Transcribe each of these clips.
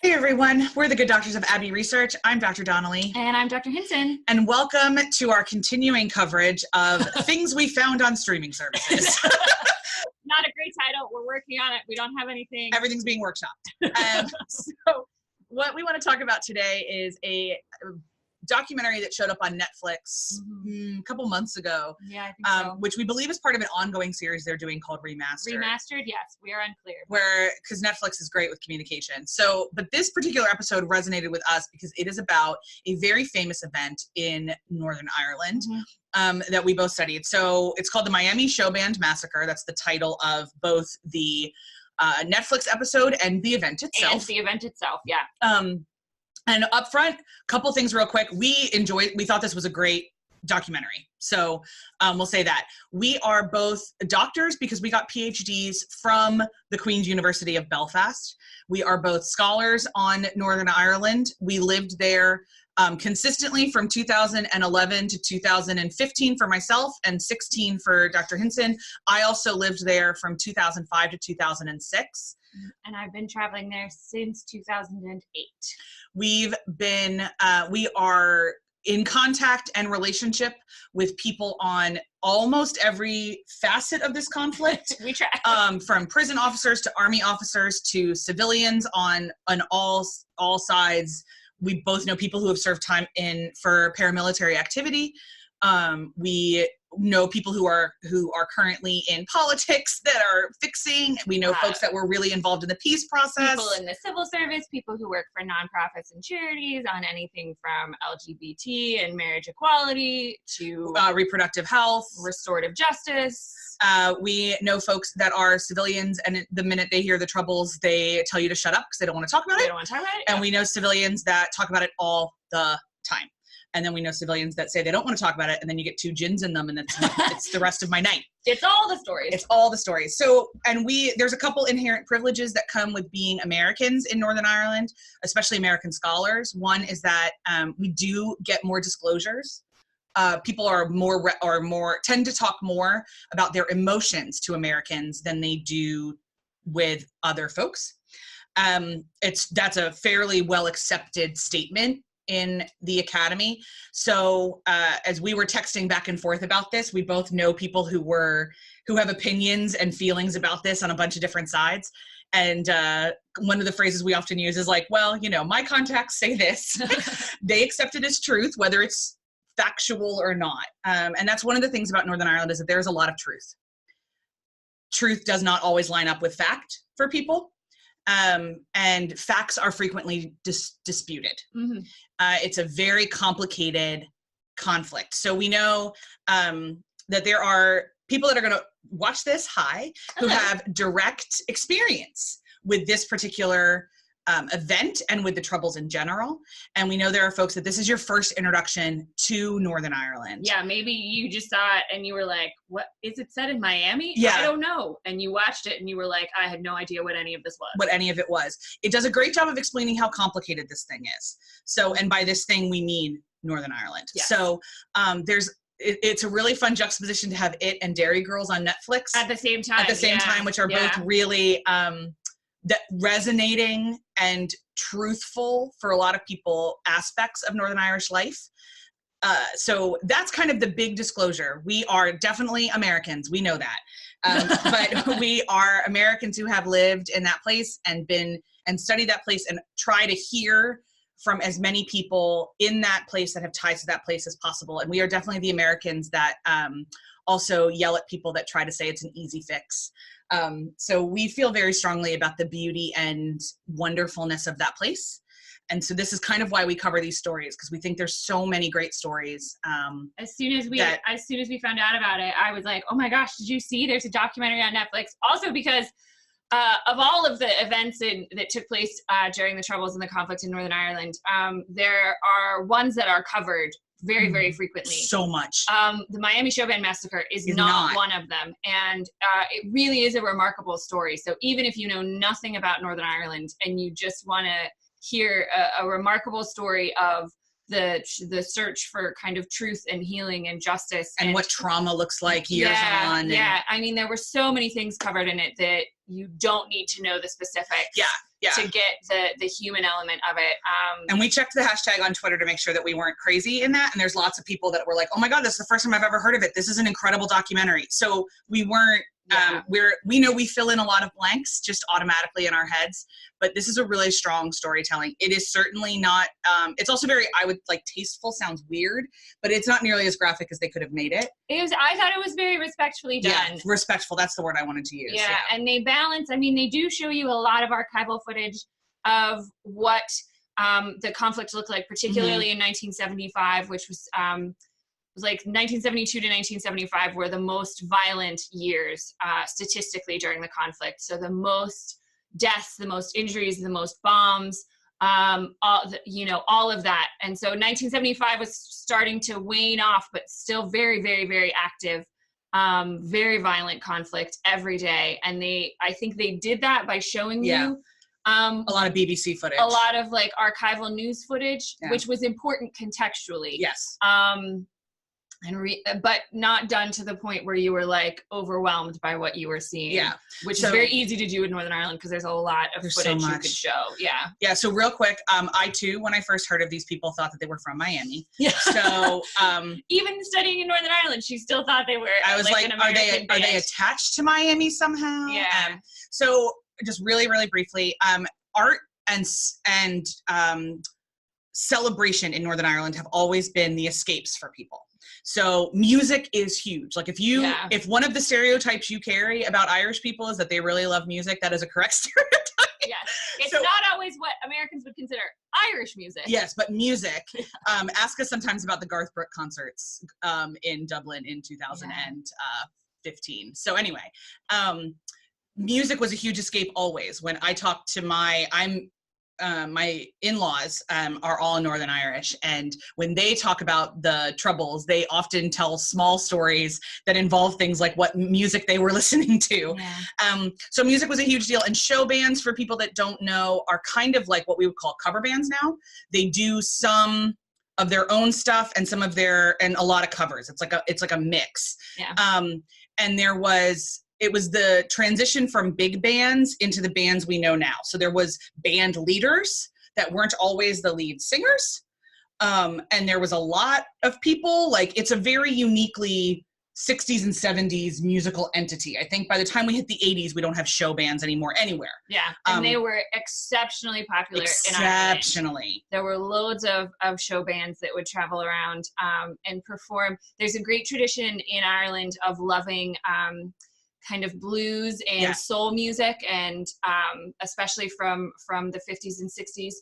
Hey everyone, we're the Good Doctors of Abbey Research. I'm Dr. Donnelly. And I'm Dr. Hinson. And welcome to our continuing coverage of things we found on streaming services. Not a great title. We're working on it. We don't have anything. Everything's being workshopped. So what we want to talk about today is a documentary that showed up on Netflix a couple months ago. Yeah, I think so. Which we believe is part of an ongoing series they're doing called Remastered. Remastered, yes. We are unclear. Because Netflix is great with communication. So, but this particular episode resonated with us because it is about a very famous event in Northern Ireland that we both studied. So it's called the Miami Showband Massacre. That's the title of both the Netflix episode and the event itself. And the event itself, yeah. And up front, couple things real quick. We thought this was a great documentary. So we'll say that. We are both doctors because we got PhDs from the Queen's University of Belfast. We are both scholars on Northern Ireland. We lived there consistently from 2011 to 2015 for myself and 16 for Dr. Hinson. I also lived there from 2005 to 2006. And I've been traveling there since 2008. We are in contact and relationship with people on almost every facet of this conflict. We try. From prison officers to army officers to civilians on all sides. We both know people who have served time for paramilitary activity. We know people who are currently in politics that are fixing. We know folks that were really involved in the peace process. People in the civil service, people who work for nonprofits and charities on anything from LGBT and marriage equality to reproductive health, restorative justice. We know folks that are civilians, and the minute they hear the troubles, they tell you to shut up because they don't want to talk about it. They don't want to talk about it. And we know civilians that talk about it all the time. And then we know civilians that say they don't want to talk about it, and then you get 2 gins in them, and it's the rest of my night. It's all the stories. It's all the stories. So, and there's a couple inherent privileges that come with being Americans in Northern Ireland, especially American scholars. One is that we do get more disclosures. People tend to talk more about their emotions to Americans than they do with other folks. That's a fairly well accepted statement in the academy. So as we were texting back and forth about this, we both know people who have opinions and feelings about this on a bunch of different sides. And one of the phrases we often use is like, well, my contacts say this. They accept it as truth, whether it's factual or not. And that's one of the things about Northern Ireland is that there's a lot of truth. Truth does not always line up with fact for people. And facts are frequently disputed. It's a very complicated conflict. So we know that there are people that are going to watch this, who have direct experience with this particular event and with the Troubles in general. And we know there are folks that this is your first introduction to Northern Ireland. Yeah, maybe you just saw it and you were like, what, is it set in Miami? Yeah. I don't know. And you watched it and you were like, I had no idea what any of this was. What any of it was. It does a great job of explaining how complicated this thing is. So, and by this thing, we mean Northern Ireland. Yes. So it's a really fun juxtaposition to have it and Dairy Girls on Netflix. At the same time. Which are both really resonating and truthful for a lot of people aspects of Northern Irish life. So that's kind of the big disclosure. We are definitely Americans. We know that. But we are Americans who have lived in that place and studied that place and try to hear from as many people in that place that have ties to that place as possible. And we are definitely the Americans that also yell at people that try to say it's an easy fix. So we feel very strongly about the beauty and wonderfulness of that place. And so this is kind of why we cover these stories, because we think there's so many great stories. As soon as we found out about it, I was like, oh my gosh, did you see there's a documentary on Netflix? Also because of all of the events that took place during the Troubles and the conflict in Northern Ireland, there are ones that are covered very, very frequently. So much. The Miami Showband Massacre is not one of them. And it really is a remarkable story. So even if you know nothing about Northern Ireland and you just want to hear a remarkable story of the search for kind of truth and healing and justice. And what trauma looks like years on. Yeah, I mean, there were so many things covered in it that you don't need to know the specifics. Yeah. to get the human element of it. And we checked the hashtag on Twitter to make sure that we weren't crazy in that. And there's lots of people that were like, oh my God, this is the first time I've ever heard of it. This is an incredible documentary. So we weren't, we know we fill in a lot of blanks just automatically in our heads, but this is a really strong storytelling. It is certainly not, it's also very, I would like tasteful sounds weird, but it's not nearly as graphic as they could have made it. I thought it was very respectfully done. Yeah, respectful. That's the word I wanted to use. Yeah. And they balance, I mean, they do show you a lot of archival footage of what the conflict looked like, particularly in 1975, which was like 1972 to 1975 were the most violent years statistically during the conflict. So the most deaths, the most injuries, the most bombs, all of that. And so 1975 was starting to wane off, but still very, very, very active, very violent conflict every day. And I think they did that by showing you a lot of BBC footage, a lot of like archival news footage, which was important contextually. Yes. But not done to the point where you were like overwhelmed by what you were seeing. Yeah. Which is very easy to do in Northern Ireland because there's a lot of footage you could show. Yeah. Yeah. So real quick, I too, when I first heard of these people, thought that they were from Miami. Yeah. So even studying in Northern Ireland, she still thought they were. I was like are they attached to Miami somehow? Yeah. So just really, really briefly, art and celebration in Northern Ireland have always been the escapes for people. So music is huge. Like if one of the stereotypes you carry about Irish people is that they really love music, that is a correct stereotype. Yes. It's not always what Americans would consider Irish music. Yes, but music. Ask us sometimes about the Garth Brooks concerts in Dublin in 2015. So anyway, music was a huge escape always. When I talk to my in-laws are all Northern Irish, and when they talk about the Troubles, they often tell small stories that involve things like what music they were listening to. Yeah. So music was a huge deal, and show bands, for people that don't know, are kind of like what we would call cover bands now. They do some of their own stuff and some of and a lot of covers. It's like a mix. Yeah. And it was the transition from big bands into the bands we know now. So there was band leaders that weren't always the lead singers. And there was a lot of people, like it's a very uniquely 60s and 70s musical entity. I think by the time we hit the 80s, we don't have show bands anymore anywhere. Yeah, and they were exceptionally popular in Ireland. There were loads of show bands that would travel around and perform. There's a great tradition in Ireland of loving kind of blues and soul music, and especially from the 50s and 60s.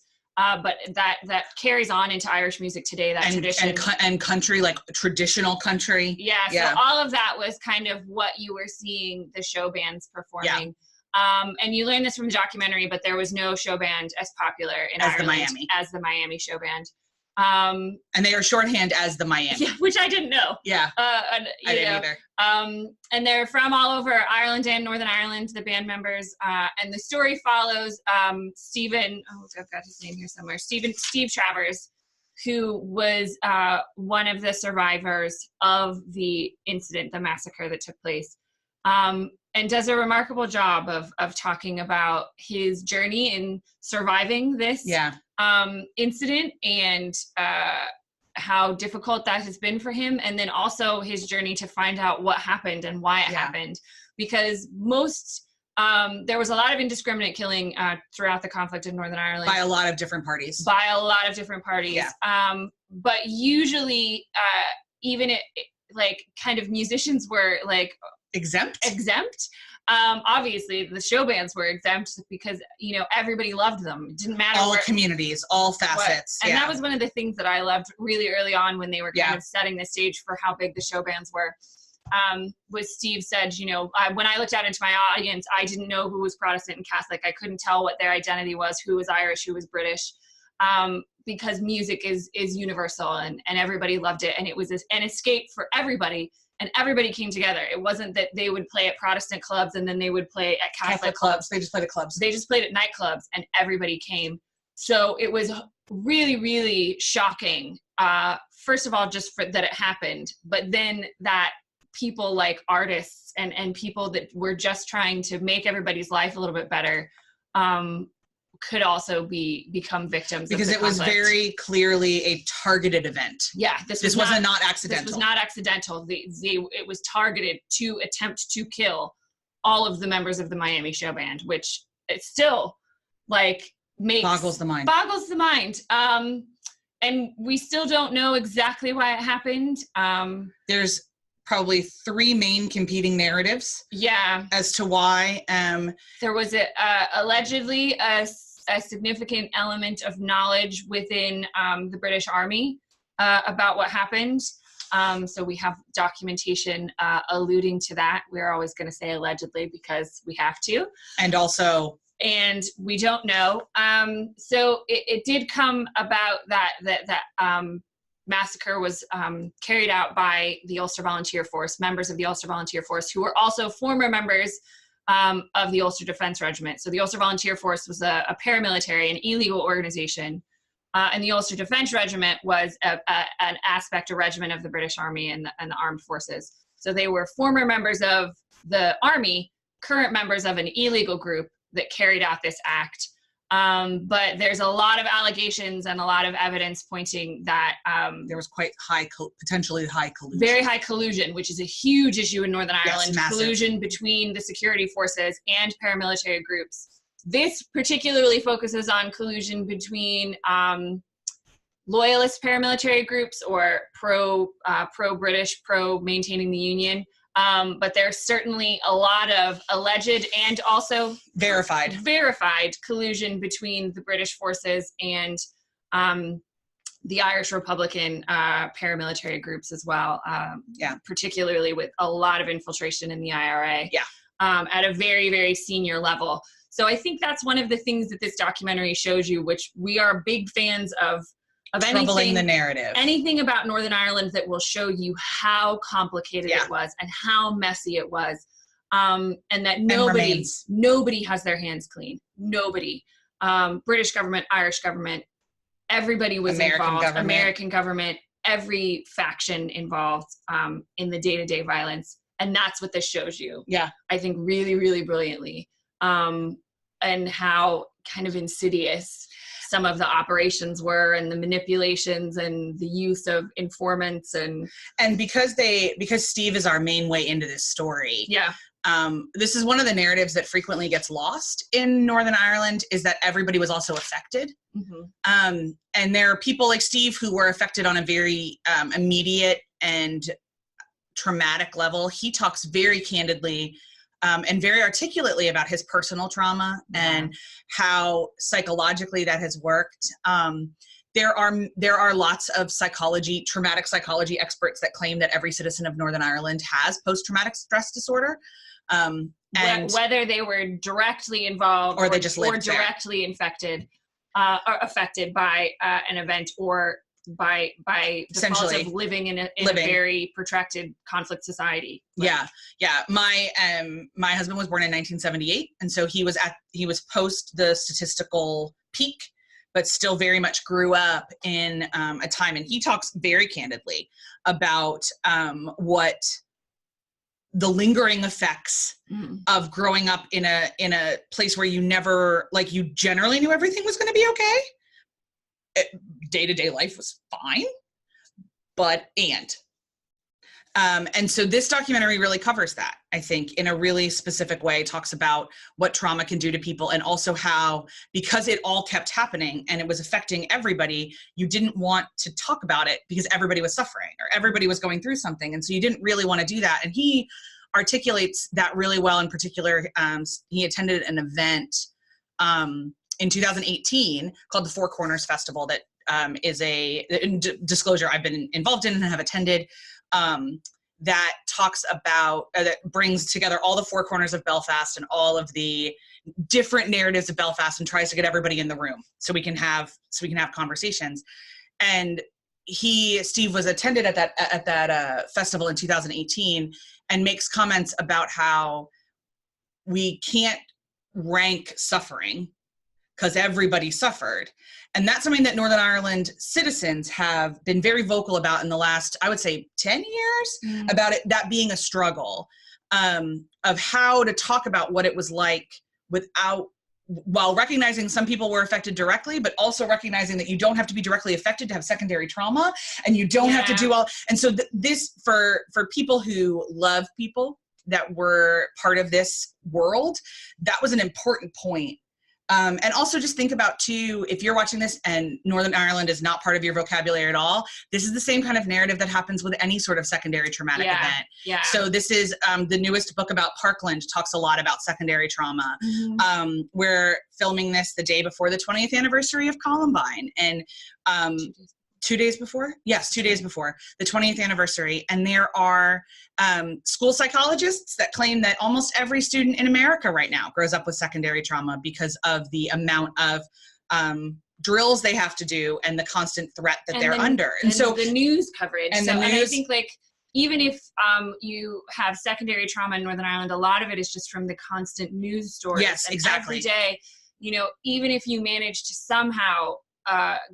But that carries on into Irish music today, that tradition. And country, like traditional country. Yeah, so all of that was kind of what you were seeing the show bands performing. Yeah. And you learn this from the documentary, but there was no show band as popular in Ireland as the Miami show band. And they are shorthand as the Miami. Yeah, which I didn't know. Yeah, I didn't either. And they're from all over Ireland and Northern Ireland, the band members. And the story follows Stephen, I've got his name here somewhere, Steve Travers, who was one of the survivors of the incident, the massacre that took place. And does a remarkable job of talking about his journey in surviving this incident, and how difficult that has been for him, and then also his journey to find out what happened and why it happened. Because there was a lot of indiscriminate killing throughout the conflict in Northern Ireland. By a lot of different parties. Yeah. But usually, even like kind of musicians were like exempt. Obviously the show bands were exempt because everybody loved them. It didn't matter all communities, all facets. And that was one of the things that I loved really early on when they were kind of setting the stage for how big the show bands were. Was Steve said, when I looked out into my audience, I didn't know who was Protestant and Catholic. I couldn't tell what their identity was, who was Irish, who was British, because music is universal, and everybody loved it, and it was an escape for everybody. And everybody came together. It wasn't that they would play at Protestant clubs and then they would play at Catholic clubs. They just played at clubs. They just played at nightclubs, and everybody came. So it was really, really shocking. First of all, just that it happened, but then that people like artists and people that were just trying to make everybody's life a little bit better could also become victims because of the it was conflict. very clearly a targeted event. Yeah, this was not accidental. This was not accidental. It was targeted to attempt to kill all of the members of the Miami Showband, which it still like boggles the mind. And we still don't know exactly why it happened. There's probably 3 main competing narratives. Yeah. As to why. There was allegedly a significant element of knowledge within the British Army about what happened. So we have documentation alluding to that. We're always going to say allegedly because we have to. And we don't know. So it did come about that massacre was carried out by the Ulster Volunteer Force, members of the Ulster Volunteer Force, who were also former members of the Ulster Defence Regiment. So the Ulster Volunteer Force was a paramilitary, an illegal organization, and the Ulster Defence Regiment was an aspect, a regiment of the British Army and the armed forces. So they were former members of the army, current members of an illegal group that carried out this act. But there's a lot of allegations and a lot of evidence pointing that there was quite potentially high collusion. Very high collusion, which is a huge issue in Northern Ireland. Yes, collusion between the security forces and paramilitary groups. This particularly focuses on collusion between loyalist paramilitary groups or pro-British, pro-maintaining the Union. But there's certainly a lot of alleged and also verified collusion between the British forces and the Irish Republican paramilitary groups as well. Particularly with a lot of infiltration in the IRA. At a very, very senior level. So I think that's one of the things that this documentary shows you, which we are big fans of troubling the narrative. Anything about Northern Ireland that will show you how complicated it was and how messy it was. And that nobody has their hands clean. Nobody. British government, Irish government, everybody was involved. American government, every faction involved in the day-to-day violence. And that's what this shows you. I think really, really brilliantly. And how kind of insidious some of the operations were and the manipulations and the use of informants and because Steve is our main way into this story. This is one of the narratives that frequently gets lost in Northern Ireland, is that everybody was also affected. And there are people like Steve who were affected on a very immediate and traumatic level. He talks very candidly and very articulately about his personal trauma and how psychologically that has worked. There are lots of traumatic psychology experts that claim that every citizen of Northern Ireland has post-traumatic stress disorder. And whether they were directly involved or they just lived directly infected or affected by an event or by default of living in a very protracted conflict society. My husband was born in 1978, and so he was post the statistical peak, but still very much grew up in a time, and he talks very candidly about what the lingering effects of growing up in a place where you never, like, you generally knew everything was going to be okay. Day-to-day life was fine, and so this documentary really covers that, I think, in a really specific way. Talks about what trauma can do to people, and also how, because it all kept happening and it was affecting everybody, you didn't want to talk about it because everybody was suffering or everybody was going through something, and so you didn't really want to do that. And he articulates that really well. In particular, he attended an event in 2018 called the Four Corners Festival that is a disclosure I've been involved in and have attended, that talks about, that brings together all the four corners of Belfast and all of the different narratives of Belfast and tries to get everybody in the room so we can have conversations. And Steve was attended at that festival in 2018 and makes comments about how we can't rank suffering because everybody suffered. And that's something that Northern Ireland citizens have been very vocal about in the last, I would say, 10 years, about it, that being a struggle, of how to talk about what it was like without while recognizing some people were affected directly, but also recognizing that you don't have to be directly affected to have secondary trauma, and you don't have to do all. And so this, for people who love people that were part of this world, that was an important point. And also just think about too, if you're watching this and Northern Ireland is not part of your vocabulary at all, this is the same kind of narrative that happens with any sort of secondary traumatic event. Yeah. So this is the newest book about Parkland, talks a lot about secondary trauma. We're filming this the day before the 20th anniversary of Columbine, and 2 days before? Yes, 2 days before the 20th anniversary. And there are school psychologists that claim that almost every student in America right now grows up with secondary trauma because of the amount of drills they have to do and the constant threat that they're under. And so the news coverage. And and I think like, even if you have secondary trauma in Northern Ireland, a lot of it is just from the constant news stories. Yes, exactly. Every day, you know, even if you manage to somehow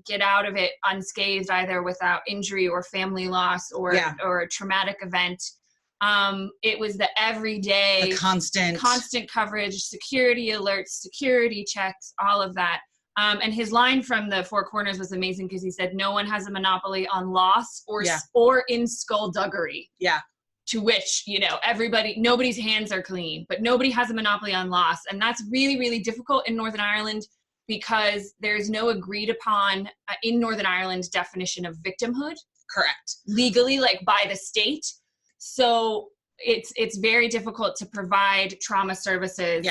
get out of it unscathed, either without injury or family loss or a traumatic event, it was the everyday, the constant coverage, security alerts, security checks, all of that. And his line from the Four Corners was amazing, because he said, "No one has a monopoly on loss or in skullduggery." Yeah. To which, you know, nobody's hands are clean, but nobody has a monopoly on loss. And that's really, really difficult in Northern Ireland, because there's no agreed upon in Northern Ireland definition of victimhood. Correct. Legally, like by the state. So it's very difficult to provide trauma services,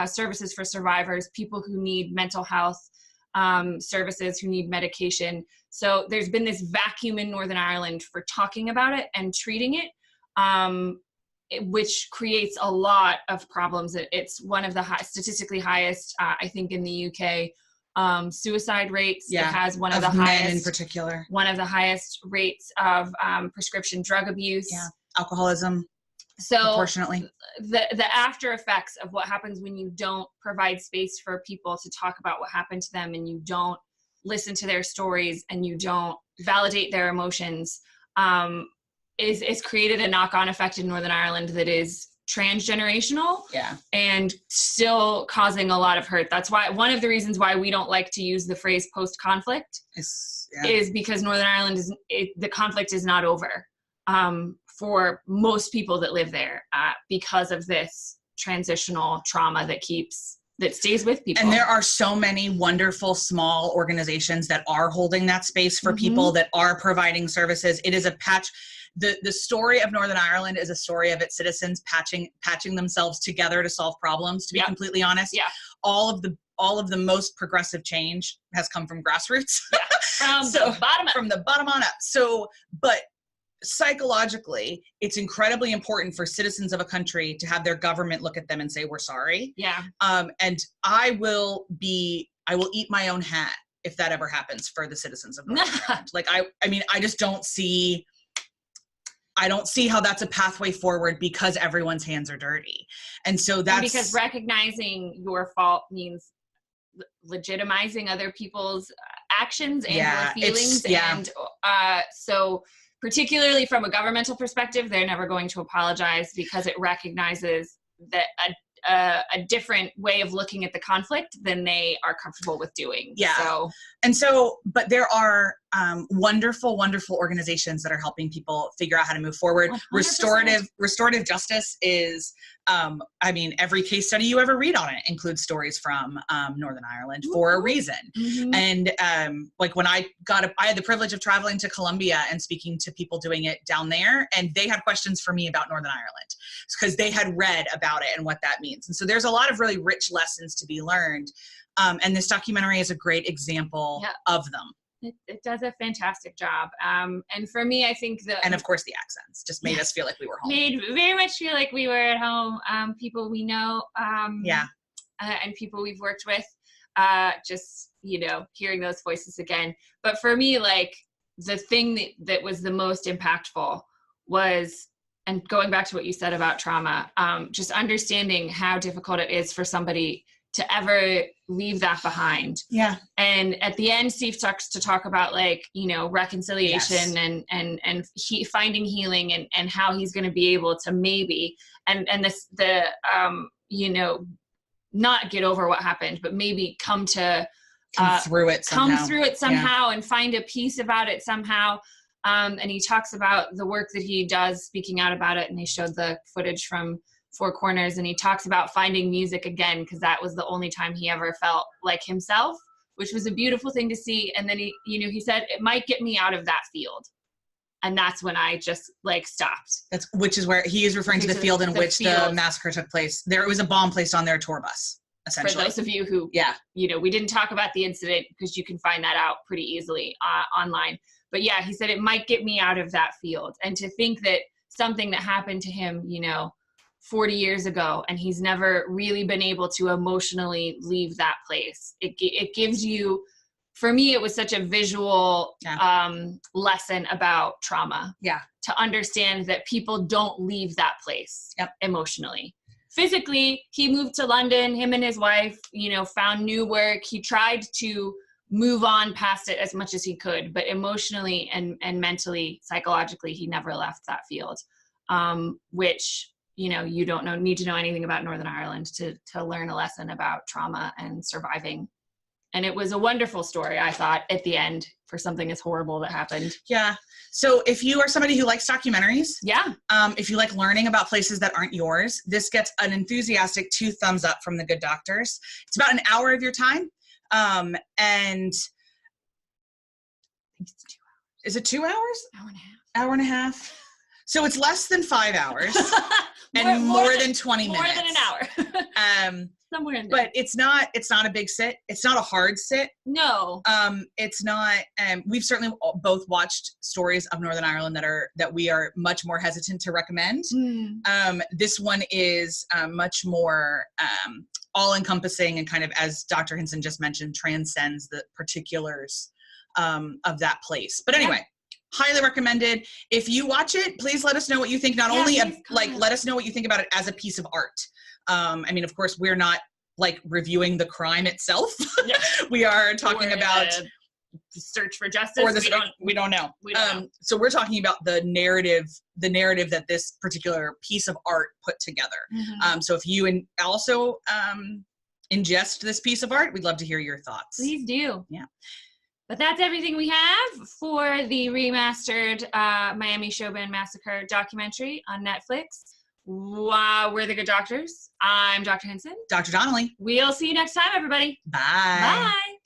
services for survivors, people who need mental health services, who need medication. So there's been this vacuum in Northern Ireland for talking about it and treating it, which creates a lot of problems. It's one of the statistically highest, I think, in the UK, suicide rates. It has one of the highest, in particular, one of the highest rates of prescription drug abuse, alcoholism. So unfortunately, the after effects of what happens when you don't provide space for people to talk about what happened to them, and you don't listen to their stories, and you don't validate their emotions, is created a knock-on effect in Northern Ireland that is transgenerational and still causing a lot of hurt. That's why one of the reasons why we don't like to use the phrase post-conflict is because Northern Ireland the conflict is not over for most people that live there because of this transitional trauma that stays with people. And there are so many wonderful small organizations that are holding that space for people, that are providing services. It is a patch. The story of Northern Ireland is a story of its citizens patching themselves together to solve problems, to be completely honest. Yeah. All of the most progressive change has come from grassroots. From the bottom up. From the bottom on up. So, but psychologically, it's incredibly important for citizens of a country to have their government look at them and say, "We're sorry." Yeah. And I will eat my own hat if that ever happens for the citizens of Northern Ireland. Like, I mean, I just don't see how that's a pathway forward, because everyone's hands are dirty. And so because recognizing your fault means legitimizing other people's actions and your feelings. And so particularly from a governmental perspective, they're never going to apologize, because it recognizes that a different way of looking at the conflict than they are comfortable with doing. Yeah. But there are wonderful, wonderful organizations that are helping people figure out how to move forward. 100%. Restorative justice is, every case study you ever read on it includes stories from Northern Ireland for a reason. And like when I had the privilege of traveling to Colombia and speaking to people doing it down there, and they had questions for me about Northern Ireland because they had read about it and what that means. And so there's a lot of really rich lessons to be learned. And this documentary is a great example of them. It does a fantastic job. And for me, I think and of course the accents just made us feel like we were home. Made very much feel like we were at home. People we know, and people we've worked with, just, hearing those voices again. But for me, like, the thing that was the most impactful was, and going back to what you said about trauma, just understanding how difficult it is for somebody to ever leave that behind. Yeah. And at the end, Steve starts to talk about, like, reconciliation and finding healing and how he's going to be able to maybe, and not get over what happened, but maybe come through it somehow and find a peace about it somehow. And he talks about the work that he does speaking out about it. And they showed the footage from Four Corners, and he talks about finding music again, because that was the only time he ever felt like himself, which was a beautiful thing to see. And then he said, it might get me out of that field. And that's when I just stopped. Which is where he is referring to the field in which the massacre took place. There was a bomb placed on their tour bus, essentially. For those of you who, we didn't talk about the incident because you can find that out pretty easily online. But yeah, he said it might get me out of that field. And to think that something that happened to him, 40 years ago, and he's never really been able to emotionally leave that place. It gives you, for me, it was such a visual lesson about trauma. Yeah. To understand that people don't leave that place emotionally. Physically, he moved to London, him and his wife, found new work. He tried to move on past it as much as he could, but emotionally and mentally, psychologically, he never left that field, which, you don't need to know anything about Northern Ireland to learn a lesson about trauma and surviving. And it was a wonderful story, I thought, at the end, for something as horrible that happened. Yeah. So if you are somebody who likes documentaries, if you like learning about places that aren't yours, this gets an enthusiastic 2 thumbs up from The Good Doctors. It's about an hour of your time. And it's 2 hours. Is it 2 hours? Hour and a half. Hour and a half. So it's less than 5 hours and more than 20 minutes. More than an hour. Somewhere in there. But it's not a big sit. It's not a hard sit. No. It's not, we've certainly both watched stories of Northern Ireland that we are much more hesitant to recommend. This one is much more all-encompassing and kind of, as Dr. Hinson just mentioned, transcends the particulars of that place. But anyway, highly recommended. If you watch it, please let us know what you think. Not only let us know what you think about it as a piece of art. I mean, of course, we're not reviewing the crime itself. We are talking about search for justice. Or we don't know. So we're talking about the narrative that this particular piece of art put together. So if you also ingest this piece of art, we'd love to hear your thoughts. Please do. Yeah. But that's everything we have for the remastered Miami Showband Massacre documentary on Netflix. We're The Good Doctors. I'm Dr. Hinson. Dr. Donnelly. We'll see you next time, everybody. Bye. Bye.